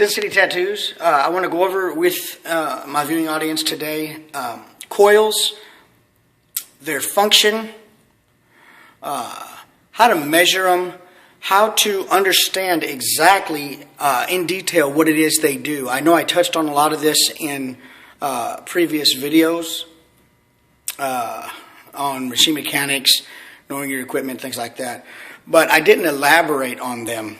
Sin City Tattoos. I want to go over with my viewing audience today coils, their function, how to measure them, how to understand exactly in detail what it is they do. I know I touched on a lot of this in previous videos on machine mechanics, knowing your equipment, things like that. But I didn't elaborate on them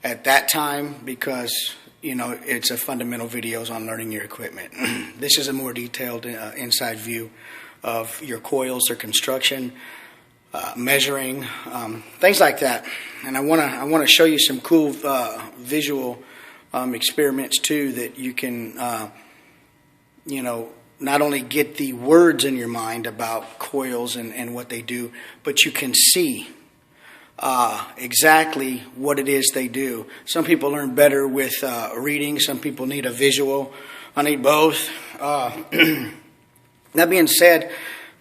at that time because, you know, it's a fundamental videos on learning your equipment. This is a more detailed inside view of your coils, their construction, measuring, things like that. And I want to show you some cool visual experiments too that you can, you know, not only get the words in your mind about coils and what they do, but you can see exactly what it is they do. Some people learn better with reading. Some people need a visual. I need both. That being said,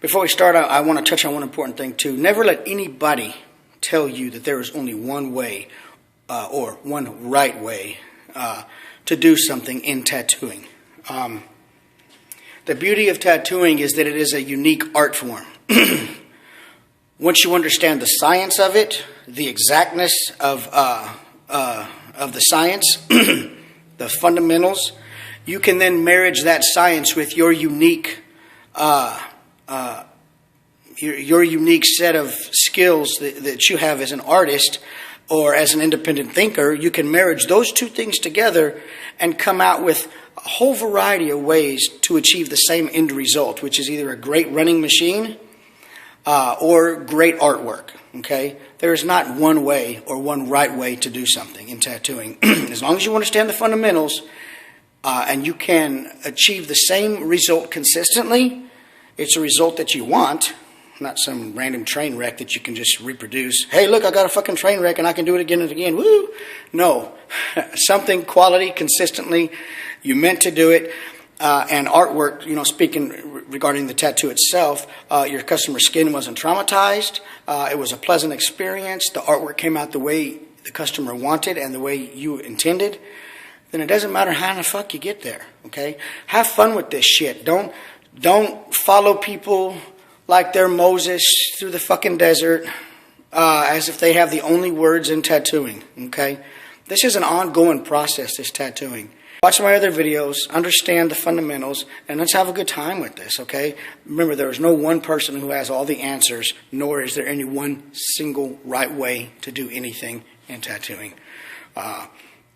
before we start, I want to touch on one important thing too. Never let anybody tell you that there is only one way or one right way to do something in tattooing. The beauty of tattooing is that it is a unique art form. Once you understand the science of it, the exactness of the science, the fundamentals, you can then marriage that science with your unique set of skills that you have as an artist or as an independent thinker. You can marriage those two things together and come out with a whole variety of ways to achieve the same end result, which is either a great running machine or great artwork. Okay, there is not one way or one right way to do something in tattooing. As long as you understand the fundamentals and you can achieve the same result consistently, it's a result that you want, not some random train wreck that you can just reproduce. Hey, look, I got a fucking train wreck and I can do it again and again. Woo! No, something quality, consistently. You meant to do it. And artwork, you know, speaking regarding the tattoo itself, your customer's skin wasn't traumatized. It was a pleasant experience. The artwork came out the way the customer wanted and the way you intended. Then it doesn't matter how the fuck you get there. Okay, have fun with this shit. Don't follow people like they're Moses through the fucking desert, as if they have the only words in tattooing. Okay, this is an ongoing process. This tattooing. Watch my other videos, understand the fundamentals, and let's have a good time with this, okay? Remember, there is no one person who has all the answers, nor is there any one single right way to do anything in tattooing.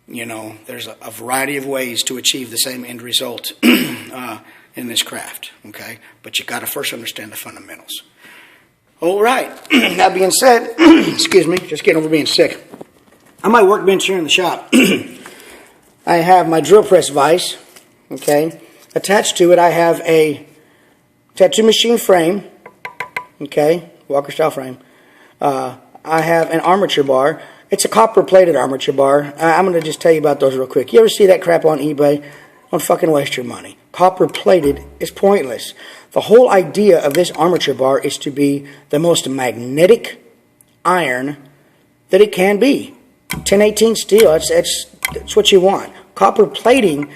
You know, there's a variety of ways to achieve the same end result in this craft, okay? But you got to first understand the fundamentals. All right. That being said, excuse me, just getting over being sick. On my workbench here in the shop, I have my drill press vise, okay? Attached to it, I have a tattoo machine frame, okay? Walker style frame. I have an armature bar. It's a copper-plated armature bar. I'm going to just tell you about those real quick. You ever see that crap on eBay? Don't fucking waste your money. Copper-plated is pointless. The whole idea of this armature bar is to be the most magnetic iron that it can be. 1018 steel, that's what you want. Copper plating,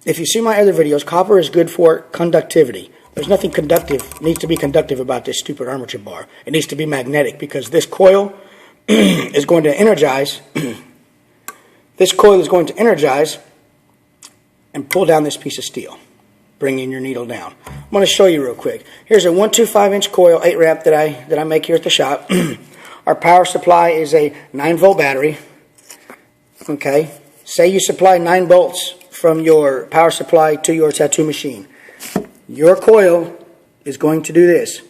if you see my other videos, copper is good for conductivity. There's nothing needs to be conductive about this stupid armature bar. It needs to be magnetic because this coil is going to energize. This coil is going to energize and pull down this piece of steel, bringing your needle down. I'm going to show you real quick. Here's a 125-inch coil 8 ramp that I make here at the shop. Our power supply is a 9-volt battery. Okay, say you supply 9 volts from your power supply to your tattoo machine. Your coil is going to do this.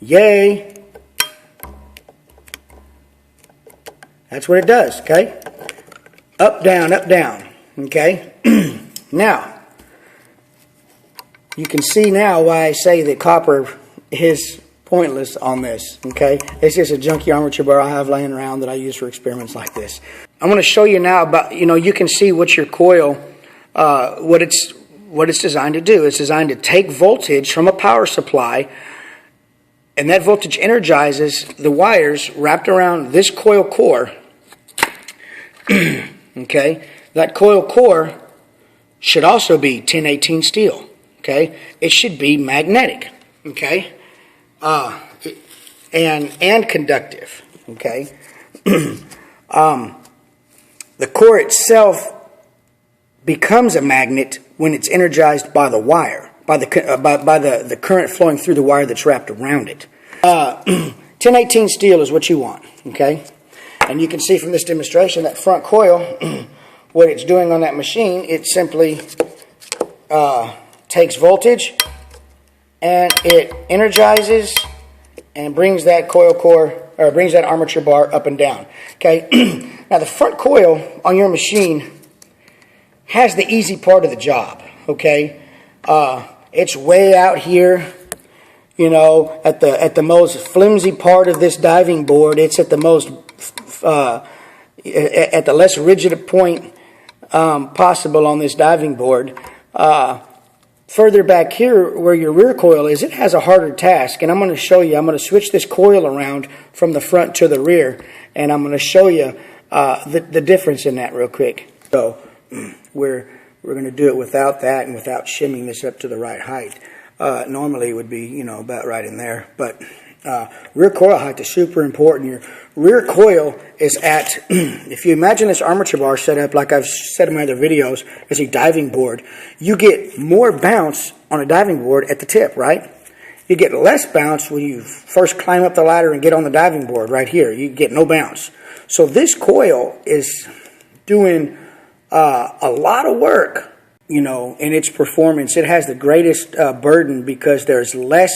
Yay! That's what it does, okay? Up, down, okay? Now, you can see now why I say that copper is pointless on this, okay? It's just a junky armature bar I have laying around that I use for experiments like this. I'm going to show you now about, you know, you can see what your coil, what it's designed to do. It's designed to take voltage from a power supply and that voltage energizes the wires wrapped around this coil core Okay, that coil core should also be 1018 steel. Okay, it should be magnetic. Okay, and conductive. Okay, the core itself becomes a magnet when it's energized by the wire, by the current flowing through the wire that's wrapped around it. 1018 steel is what you want. Okay, and you can see from this demonstration that front coil, what it's doing on that machine, it simply takes voltage and it energizes and brings that coil core, or brings that armature bar up and down. Okay, now the front coil on your machine has the easy part of the job. Okay, it's way out here, you know, at the most flimsy part of this diving board. It's at the most at the less rigid point possible on this diving board. Further back here where your rear coil is, it has a harder task, and I'm going to show you. I'm going to switch this coil around from the front to the rear, and I'm going to show you the difference in that real quick. So we're going to do it without that and without shimming this up to the right height. Normally it would be, you know, about right in there, but rear coil height is super important. Your rear coil is at, if you imagine this armature bar set up like I've said in my other videos, as a diving board, you get more bounce on a diving board at the tip, right? You get less bounce when you first climb up the ladder and get on the diving board right here. You get no bounce. So this coil is doing a lot of work, you know, in its performance. It has the greatest burden because there's less.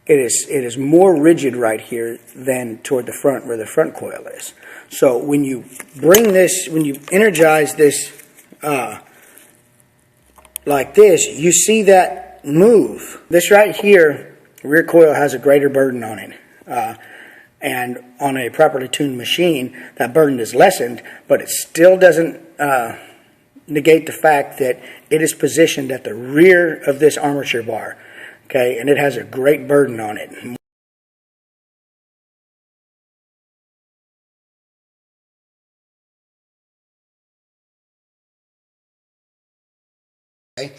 It is more rigid right here than toward the front where the front coil is. So when you bring this, when you energize this like this, you see that move. This right here, rear coil has a greater burden on it. And on a properly tuned machine, that burden is lessened, but it still doesn't negate the fact that it is positioned at the rear of this armature bar. Okay, and it has a great burden on it. Okay.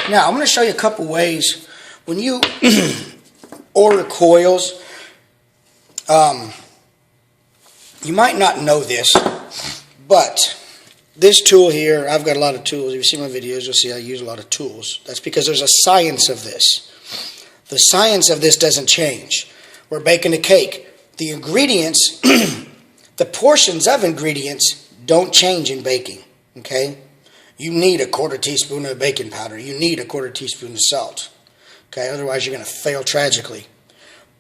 Now, I'm going to show you a couple ways when you order coils. You might not know this, but this tool here, I've got a lot of tools. If you see my videos, you'll see I use a lot of tools. That's because there's a science of this. The science of this doesn't change. We're baking a cake. The ingredients, the portions of ingredients don't change in baking. Okay? You need a quarter teaspoon of baking powder. You need a quarter teaspoon of salt. Okay? Otherwise, you're going to fail tragically.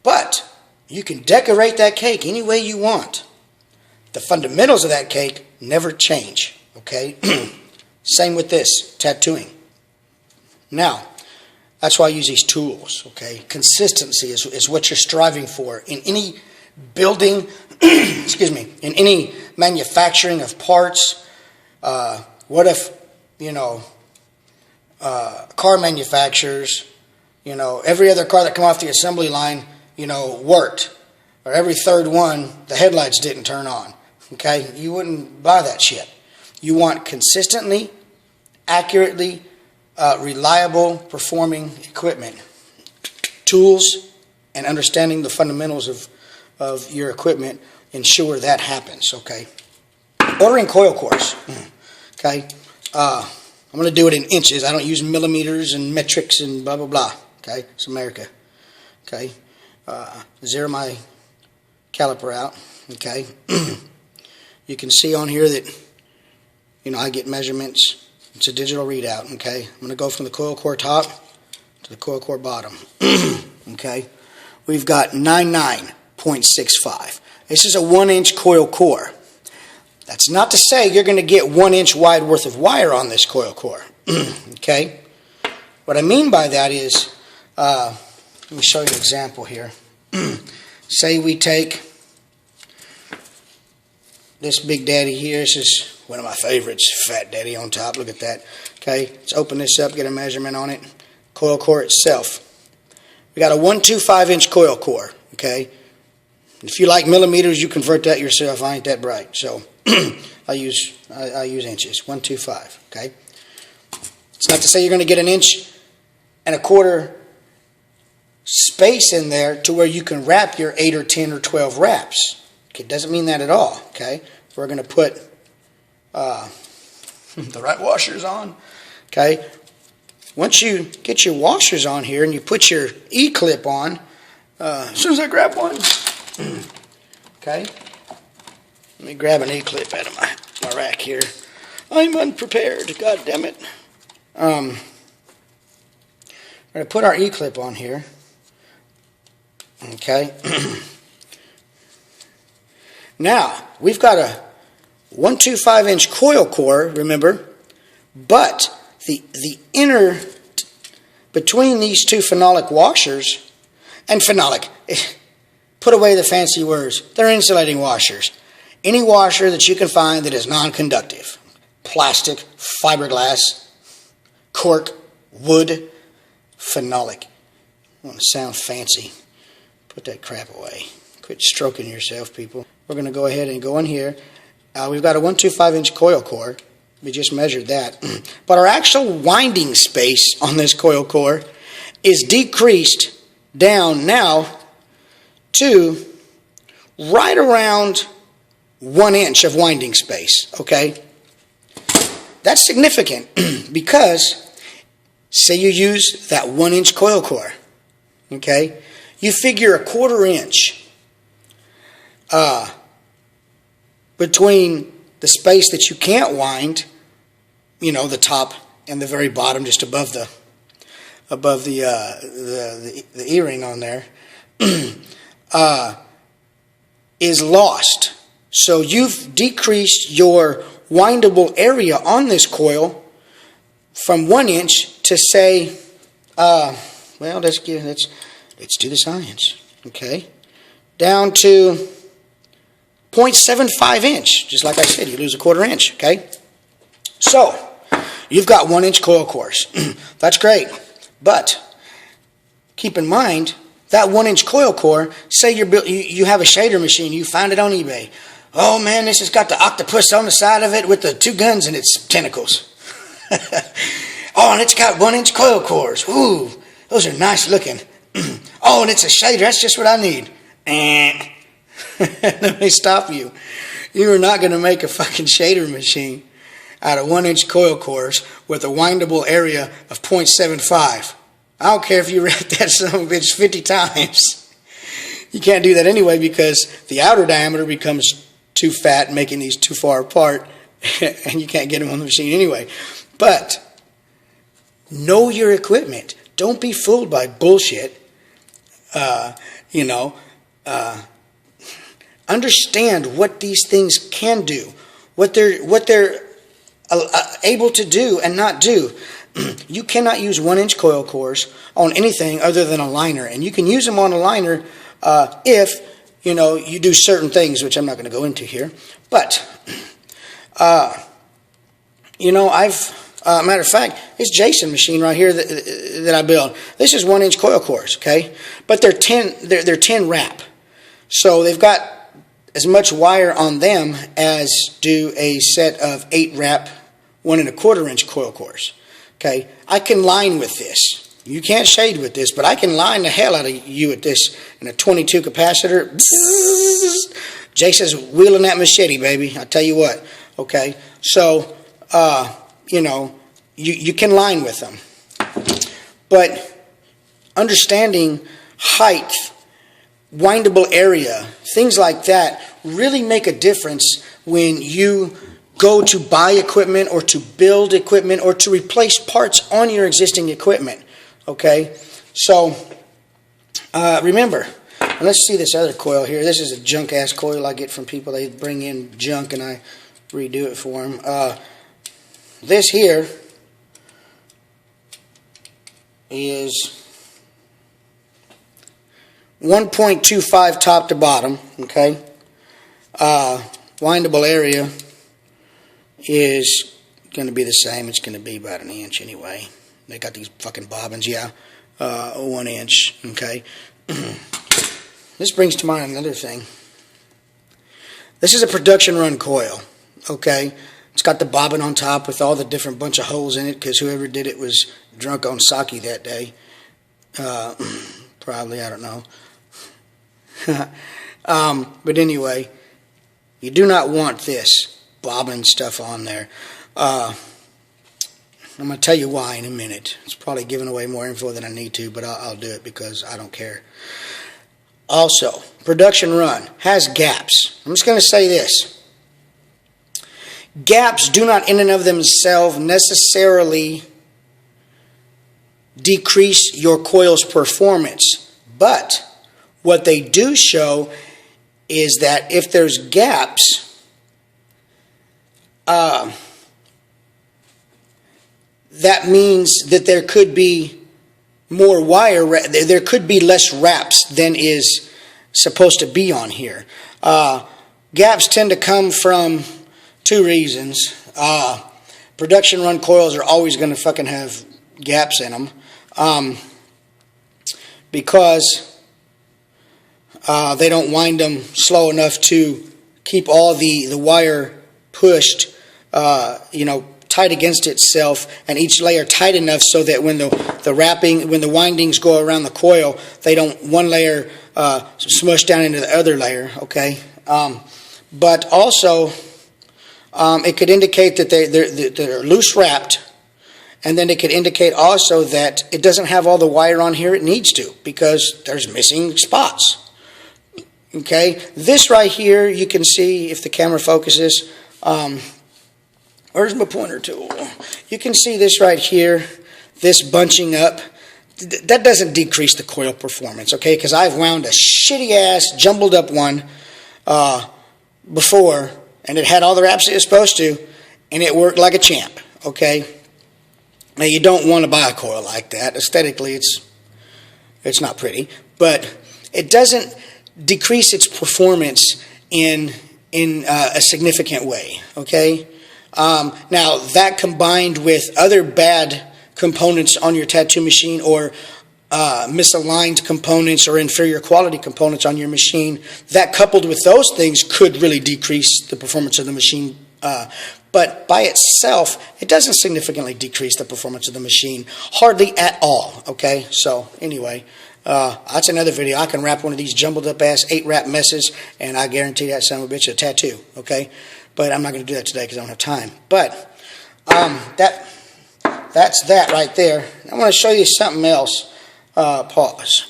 But you can decorate that cake any way you want. The fundamentals of that cake never change. Okay? Same with this, tattooing. Now, that's why I use these tools. Okay? Consistency is what you're striving for in any building, excuse me, in any manufacturing of parts. What if, you know, car manufacturers, you know, every other car that come off the assembly line, you know, worked, or every third one, the headlights didn't turn on. Okay? You wouldn't buy that shit. You want consistently, accurately, reliable performing equipment. Tools and understanding the fundamentals of your equipment ensure that happens. Okay? Ordering coil cores. Okay? I'm going to do it in inches. I don't use millimeters and metrics and blah, blah, blah. Okay? It's America. Okay? Zero my caliper out. Okay? You can see on here that, you know, I get measurements. It's a digital readout. Okay? I'm going to go from the coil core top to the coil core bottom. Okay? We've got 99.65. This is a 1-inch coil core. That's not to say you're going to get 1 inch wide worth of wire on this coil core. Okay? What I mean by that is, let me show you an example here. Say we take this big daddy here. This is one of my favorites, Fat Daddy on top. Look at that. Okay, let's open this up, get a measurement on it. Coil core itself. We got a 125-inch coil core. Okay, If you like millimeters, you convert that yourself. I ain't that bright, so I use inches. 125. Okay. It's not to say you're going to get 1.25 inch space in there to where you can wrap your 8 or 10 or 12 wraps. Okay, it doesn't mean that at all. Okay, we're going to put the right washers on. Okay, once you get your washers on here and you put your E-clip on, as soon as I grab one, okay, let me grab an E-clip out of my rack here. I'm unprepared. God damn it. We're going to put our E-clip on here. Okay. Now, we've got a 125 inch coil core, remember, but the inner, between these two phenolic washers, and phenolic, put away the fancy words, they're insulating washers. Any washer that you can find that is non-conductive, plastic, fiberglass, cork, wood, phenolic. I want to sound fancy. Put that crap away. Quit stroking yourself, people. We're going to go ahead and go in here. We've got a 125 inch coil core. We just measured that. But our actual winding space on this coil core is decreased down now to right around 1 inch of winding space. Okay? That's significant because say you use that 1 inch coil core. Okay? You figure 1/4 inch between the space that you can't wind, you know, the top and the very bottom, just above the E-ring on there, is lost. So you've decreased your windable area on this coil from 1 inch to say, well, let's do the science, okay, down to 0.75 inch. Just like I said, you lose 1/4 inch, okay? So, you've got 1 inch coil cores. That's great. But, keep in mind, that 1 inch coil core, say you have a shader machine, you find it on eBay. Oh man, this has got the octopus on the side of it with the 2 guns in its tentacles. Oh, and it's got 1 inch coil cores. Ooh, those are nice looking. Oh, and it's a shader. That's just what I need. Let me stop you. You are not going to make a fucking shader machine out of 1 inch coil cores with a windable area of 0.75. I don't care if you wrap that son of a bitch 50 times. You can't do that anyway because the outer diameter becomes too fat, making these too far apart, and you can't get them on the machine anyway. But know your equipment. Don't be fooled by bullshit. Understand what these things can do, what they're able to do and not do. You cannot use 1 inch coil cores on anything other than a liner, and you can use them on a liner if you do certain things, which I'm not going to go into here. But matter of fact, this Jason machine right here that I built, this is 1 inch coil cores, okay? But they're 10 wrap, so they've got as much wire on them as do a set of 8 wrap 1 1/4 inch coil cores. Okay, I can line with this. You can't shade with this, but I can line the hell out of you with this in a 22 capacitor. Jason's wheeling that machete, baby. I tell you what. Okay, so you can line with them, but understanding height, windable area, things like that really make a difference when you go to buy equipment or to build equipment or to replace parts on your existing equipment. Okay, so remember, let's see this other coil here. This is a junk ass coil I get from people. They bring in junk and I redo it for them. This here is 1.25 top to bottom, okay? Windable area is going to be the same. It's going to be about 1 inch anyway. They got these fucking bobbins, yeah. 1 inch, okay? this brings to mind another thing. This is a production run coil, okay? It's got the bobbin on top with all the different bunch of holes in it because whoever did it was drunk on sake that day. Probably, I don't know. But anyway, you do not want this bobbin stuff on there. I'm going to tell you why in a minute. It's probably giving away more info than I need to, but I'll do it because I don't care. Also, production run has gaps. I'm just going to say this. Gaps do not in and of themselves necessarily decrease your coil's performance, but what they do show is that if there's gaps, that means that there could be more wire, there could be less wraps than is supposed to be on here. Gaps tend to come from two reasons. Production run coils are always going to fucking have gaps in them because they don't wind them slow enough to keep all the wire pushed, tight against itself, and each layer tight enough so that when the windings go around the coil, they don't one layer smush down into the other layer. Okay, but also it could indicate that they're loose wrapped, and then it could indicate also that it doesn't have all the wire on here it needs to because there's missing spots. Okay, this right here you can see if the camera focuses. Where's my pointer tool? You can see this right here, this bunching up. That doesn't decrease the coil performance, okay? Because I've wound a shitty-ass, jumbled-up one before, and it had all the wraps it was supposed to, and it worked like a champ, okay? Now, you don't want to buy a coil like that. Aesthetically, it's not pretty, but it doesn't decrease its performance in a significant way, okay? Now, that combined with other bad components on your tattoo machine or misaligned components or inferior quality components on your machine, that coupled with those things could really decrease the performance of the machine. But by itself, it doesn't significantly decrease the performance of the machine, hardly at all, okay? So, anyway, that's another video. I can wrap one of these jumbled up ass 8-wrap messes, and I guarantee that son of a bitch a tattoo, okay? But I'm not going to do that today because I don't have time. But that's that right there. I want to show you something else. Pause.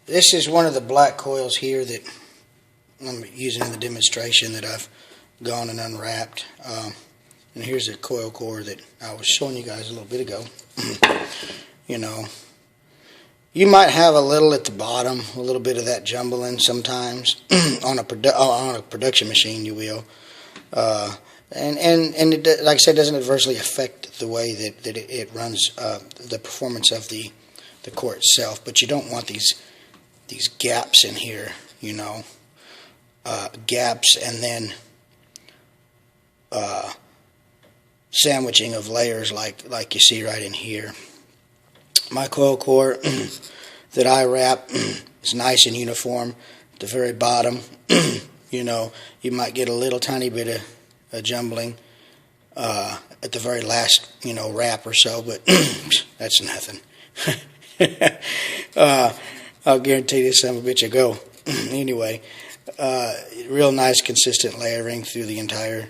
This is one of the black coils here that I'm using in the demonstration that I've gone and unwrapped. And here's a coil core that I was showing you guys a little bit ago. You might have a little at the bottom, a little bit of that jumbling sometimes on a production machine, you will, and it, like I said, doesn't adversely affect the way that it runs the performance of the core itself. But you don't want these gaps in here, gaps, and then sandwiching of layers like you see right in here. My coil core that I wrap is nice and uniform. At the very bottom, you might get a little tiny bit of jumbling at the very last, wrap or so, but that's nothing. I'll guarantee this son of a bitch will go. Anyway, real nice consistent layering through the entire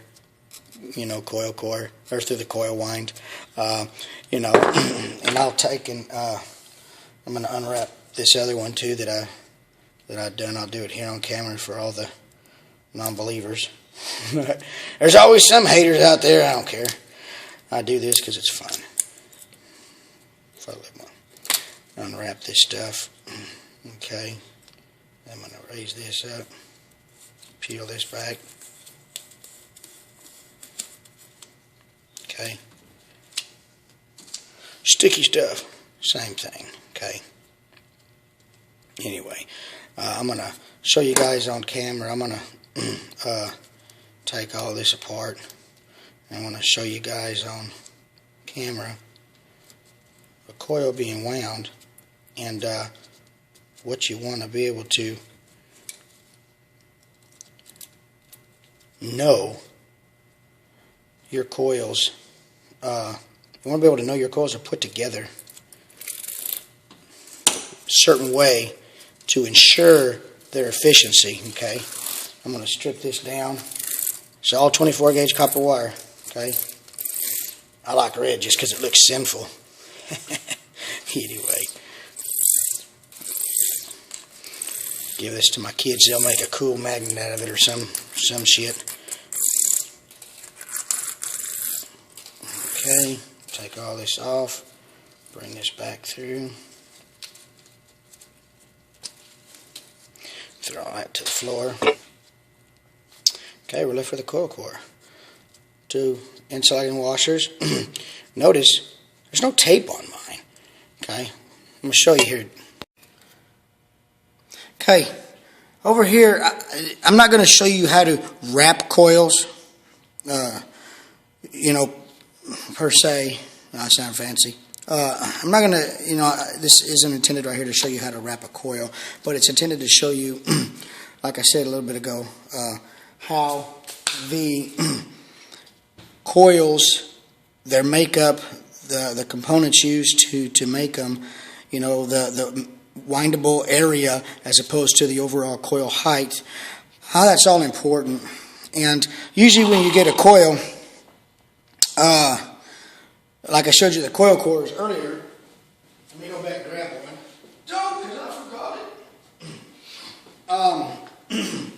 coil core, or through the coil wind, and I'll take and I'm going to unwrap this other one too that I've done. I'll do it here on camera for all the non-believers. There's always some haters out there. I don't care. I do this because it's fun. Unwrap this stuff. Okay. I'm going to raise this up, peel this back. Okay. Sticky stuff, same thing. Okay. Anyway, I'm going to show you guys on camera. I'm going to take all this apart. I want to show you guys on camera a coil being wound, and what you want to be able to know your coils. You want to be able to know your coils are put together a certain way to ensure their efficiency. Okay, I'm going to strip this down. It's all 24 gauge copper wire. Okay, I like red just because it looks sinful. Anyway, give this to my kids. They'll make a cool magnet out of it or some shit. Okay, take all this off. Bring this back through. Throw that to the floor. Okay, we're left with a coil core. 2 insulating washers. Notice there's no tape on mine. Okay, I'm going to show you here. Okay, over here, I'm not going to show you how to wrap coils, you know, per se. I sound fancy. I'm not going to, you know, this isn't intended right here to show you how to wrap a coil, but it's intended to show you, like I said a little bit ago, how the coils, their makeup, the components used to make them, you know, the windable area as opposed to the overall coil height, how that's all important. And usually when you get a coil, like I showed you the coil cores earlier, let me go back and grab one. Don't, because I forgot it.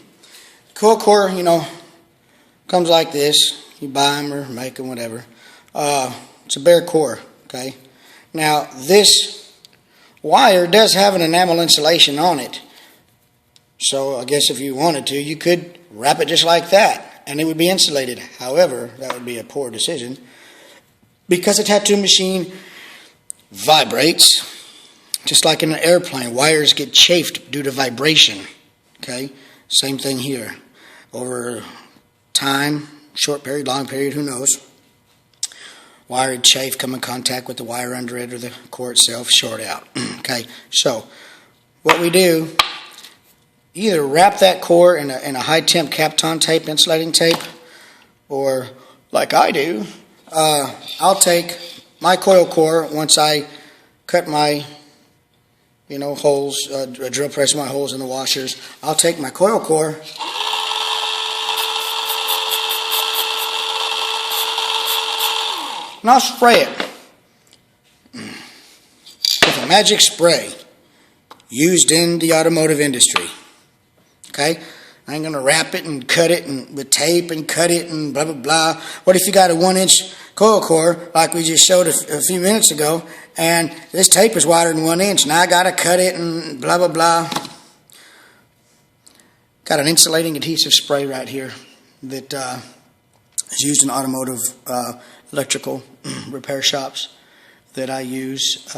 Coil core, you know, comes like this. You buy them or make them, whatever. It's a bare core, okay? Now, this wire does have an enamel insulation on it. So, I guess if you wanted to, you could wrap it just like that, and it would be insulated. However, that would be a poor decision. Because a tattoo machine vibrates, just like in an airplane, wires get chafed due to vibration. Okay? Same thing here. Over time, short period, long period, who knows? Wire would chafe, come in contact with the wire under it or the core itself, short out. Okay, so what we do, either wrap that core in a high temp Kapton tape, insulating tape, or like I do, I'll take my coil core once I cut my, you know, holes, drill press my holes in the washers. I'll take my coil core and I'll spray it with a magic spray used in the automotive industry. Okay? I ain't going to wrap it and cut it and with tape and cut it and blah, blah, blah. What if you got a 1-inch coil core like we just showed a few minutes ago, and this tape is wider than 1 inch. Now I got to cut it and blah, blah, blah. Got an insulating adhesive spray right here that is used in automotive electrical repair shops that I use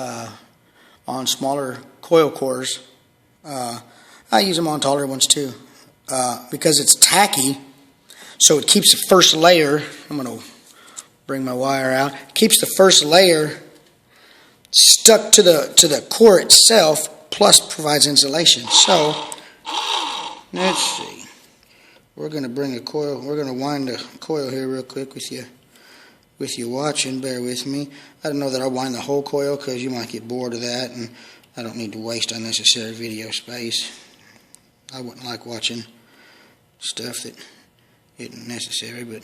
on smaller coil cores. I use them on taller ones too because it's tacky, so it keeps the first layer. I'm going to bring my wire out. Keeps the first layer stuck to the core itself, plus provides insulation. So let's see. We're going to bring a coil. We're going to wind the coil here real quick with you watching. Bear with me. I don't know that I'll wind the whole coil because you might get bored of that, and I don't need to waste unnecessary video space. I wouldn't like watching stuff that isn't necessary, but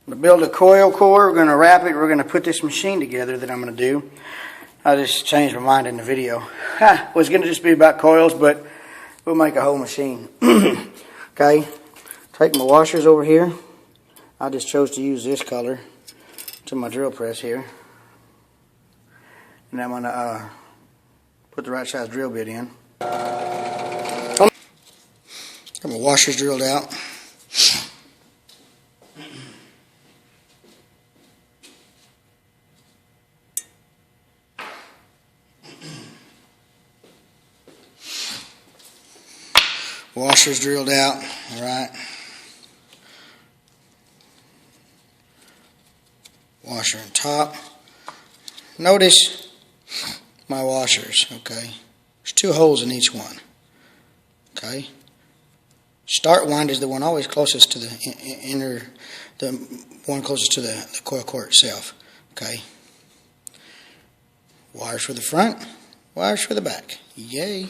to build a coil core, we're going to wrap it. We're going to put this machine together that I'm going to do. I just changed my mind in the video. It was going to just be about coils, but we'll make a whole machine. Okay, take my washers over here. I just chose to use this color to my drill press here. And I'm going to put the right size drill bit in. Got my washers drilled out. Washers drilled out, all right. washer and top. Notice my washers, okay? There's 2 holes in each one, okay? Start wind is the one always closest to the the one closest to the coil core itself, okay? Wires for the front, wires for the back. Yay!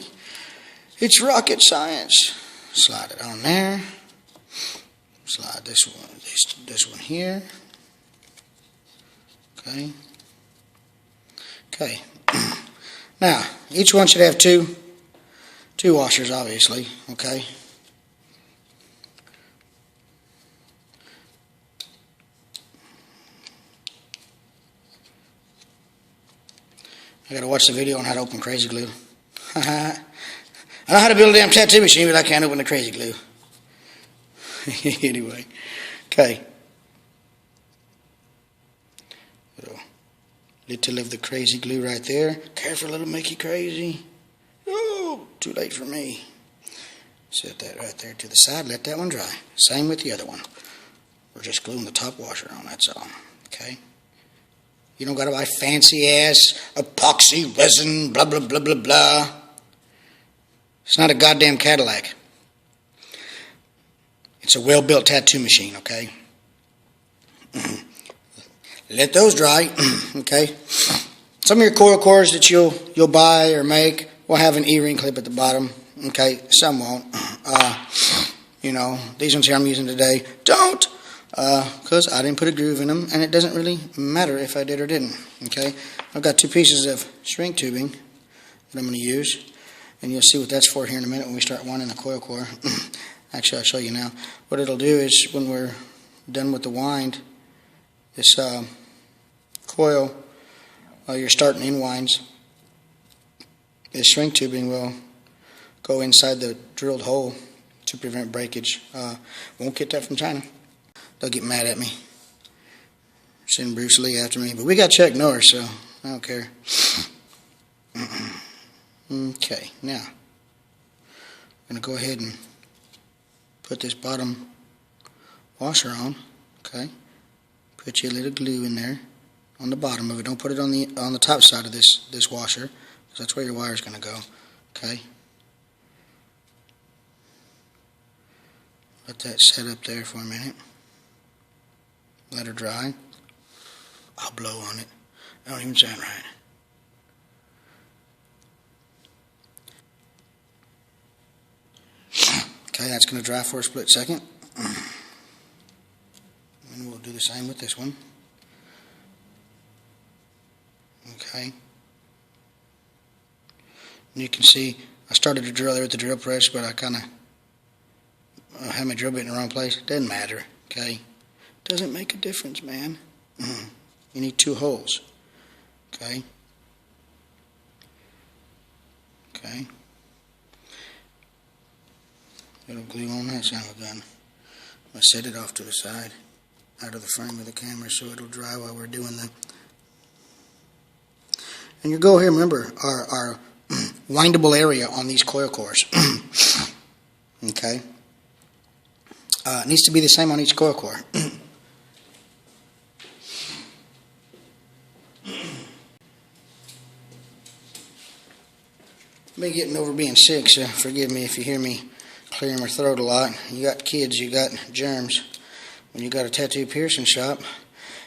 It's rocket science. Slide it on there. Slide this one here. Okay. Okay. Now, each one should have two washers, obviously. Okay. I gotta watch the video on how to open crazy glue. I know how to build a damn tattoo machine, but I can't open the crazy glue. Anyway, okay. Little of the crazy glue right there. Careful, it'll make you crazy. Oh, too late for me. Set that right there to the side. Let that one dry. Same with the other one. We're just gluing the top washer on, that's all. Okay. You don't gotta buy fancy ass epoxy resin, blah, blah, blah, blah, blah. It's not a goddamn Cadillac. It's a well-built tattoo machine, okay? Let those dry, okay? Some of your coil cores that you'll buy or make will have an E-ring clip at the bottom, okay? Some won't. You know, these ones here I'm using today don't, because I didn't put a groove in them, and it doesn't really matter if I did or didn't, okay? I've got 2 pieces of shrink tubing that I'm going to use, and you'll see what that's for here in a minute when we start winding the coil core. Actually, I'll show you now. What it'll do is when we're done with the wind, this coil, your start and end winds, this shrink tubing will go inside the drilled hole to prevent breakage. Won't get that from China. They'll get mad at me. Send Bruce Lee after me. But we got Chuck Norris, so I don't care. Okay, now I'm going to go ahead and put this bottom washer on. Okay, put your little glue in there on the bottom of it. Don't put it on the top side of this washer, because that's where your wire is going to go. Okay, let that set up there for a minute. Let her dry. I'll blow on it. That don't even sound right. Okay, that's going to dry for a split second. And we'll do the same with this one. Okay. And you can see I started to drill there with the drill press, but I kind of had my drill bit in the wrong place. Doesn't matter. Okay. Doesn't make a difference, man. You need 2 holes. Okay. Okay. Little glue on that son of a gun. I'm going to set it off to the side, out of the frame of the camera, so it'll dry while we're doing the... And you go here, remember, our windable area on these coil cores. Okay? It needs to be the same on each coil core. I've been getting over being sick, so forgive me if you hear me clearing my throat a lot. You got kids, you got germs. When you got a tattoo piercing shop,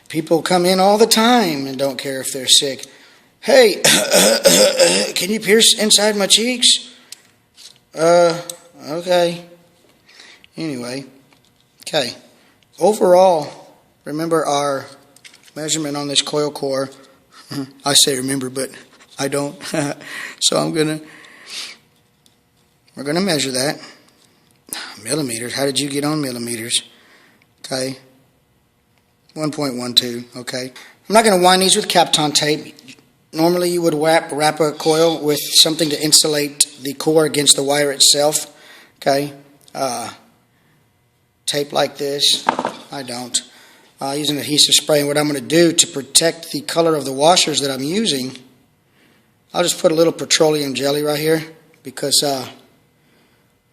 people come in all the time and don't care if they're sick. Hey, can you pierce inside my cheeks? Okay. Anyway, okay. Overall, remember our measurement on this coil core. I say remember, but I don't. So we're gonna measure that. Millimeters. How did you get on millimeters? Okay. 1.12. Okay. I'm not going to wind these with Kapton tape. Normally you would wrap a coil with something to insulate the core against the wire itself. Okay. Tape like this. I don't. Use an adhesive spray. And what I'm going to do to protect the color of the washers that I'm using, I'll just put a little petroleum jelly right here, because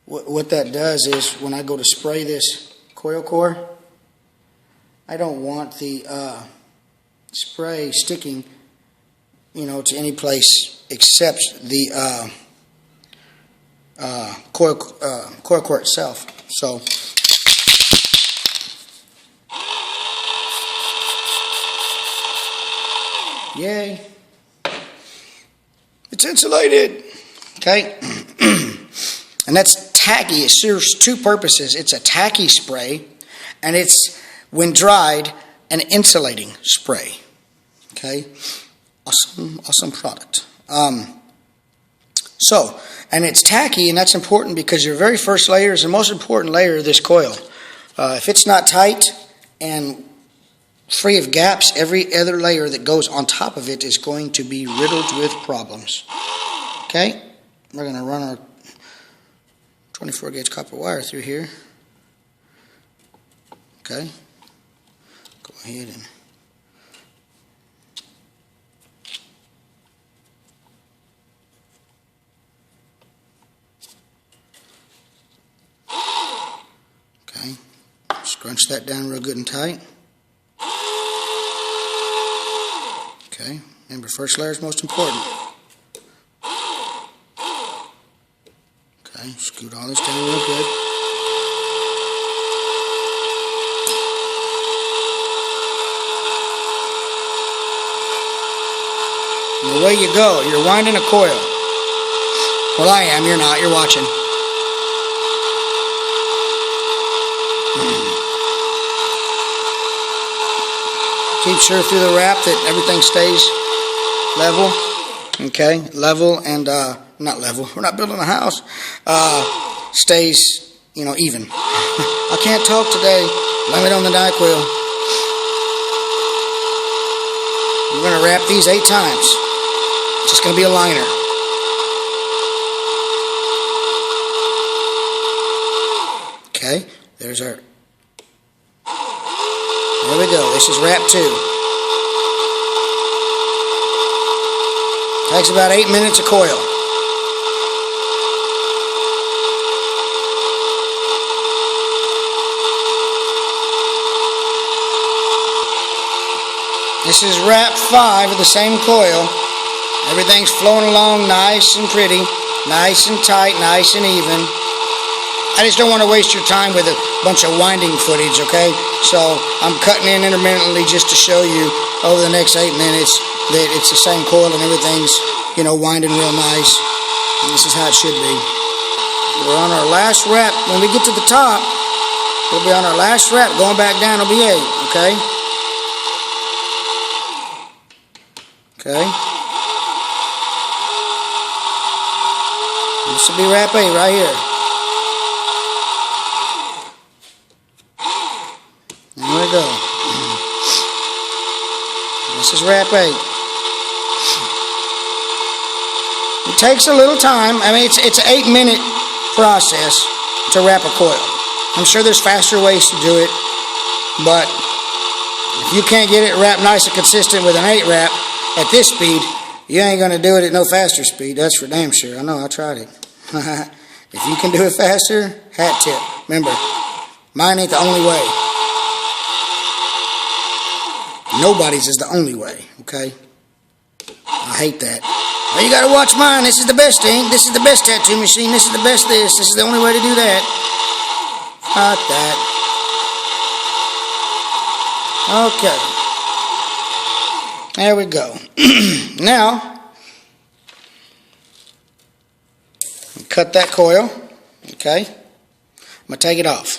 what that does is when I go to spray this coil core, I don't want the spray sticking, to any place except the coil core itself. So yay, it's insulated. Okay. And that's tacky. It serves two purposes. It's a tacky spray, and it's, when dried, an insulating spray. Okay, awesome product. And it's tacky, and that's important because your very first layer is the most important layer of this coil. If it's not tight and free of gaps, every other layer that goes on top of it is going to be riddled with problems. Okay, we're going to run our 24 gauge copper wire through here. Okay, go ahead and scrunch that down real good and tight. Okay, remember, first layer is most important. Okay, scoot all this down real good. And away you go. You're winding a coil. Well, I am. You're not. You're watching. Keep sure through the wrap that everything stays level. Okay, level and not level. We're not building a house. Stays, even. I can't talk today. Blame it on the NyQuil. We're going to wrap these 8 times. It's just going to be a liner. Okay, there's our. There we go. This is wrap 2. Takes about 8 minutes a coil. This is wrap 5 of the same coil. Everything's flowing along nice and pretty, nice and tight, nice and even. I just don't want to waste your time with a bunch of winding footage, okay? So I'm cutting in intermittently just to show you over the next 8 minutes that it's the same coil and everything's, winding real nice. And this is how it should be. We're on our last wrap. When we get to the top, we'll be on our last wrap. Going back down will be 8, okay? Okay. This will be wrap 8 right here. There we go. This is wrap 8. It takes a little time. I mean, it's an 8-minute process to wrap a coil. I'm sure there's faster ways to do it, but if you can't get it wrapped nice and consistent with an 8 wrap at this speed, you ain't going to do it at no faster speed. That's for damn sure. I know, I tried it. If you can do it faster, hat tip. Remember, mine ain't the only way. Nobody's is the only way, okay? I hate that. Well, you gotta watch mine. This is the best ink. This is the best tattoo machine. This is the best this. This is the only way to do that. Not that. Okay. There we go. Now, cut that coil, okay? I'm gonna take it off.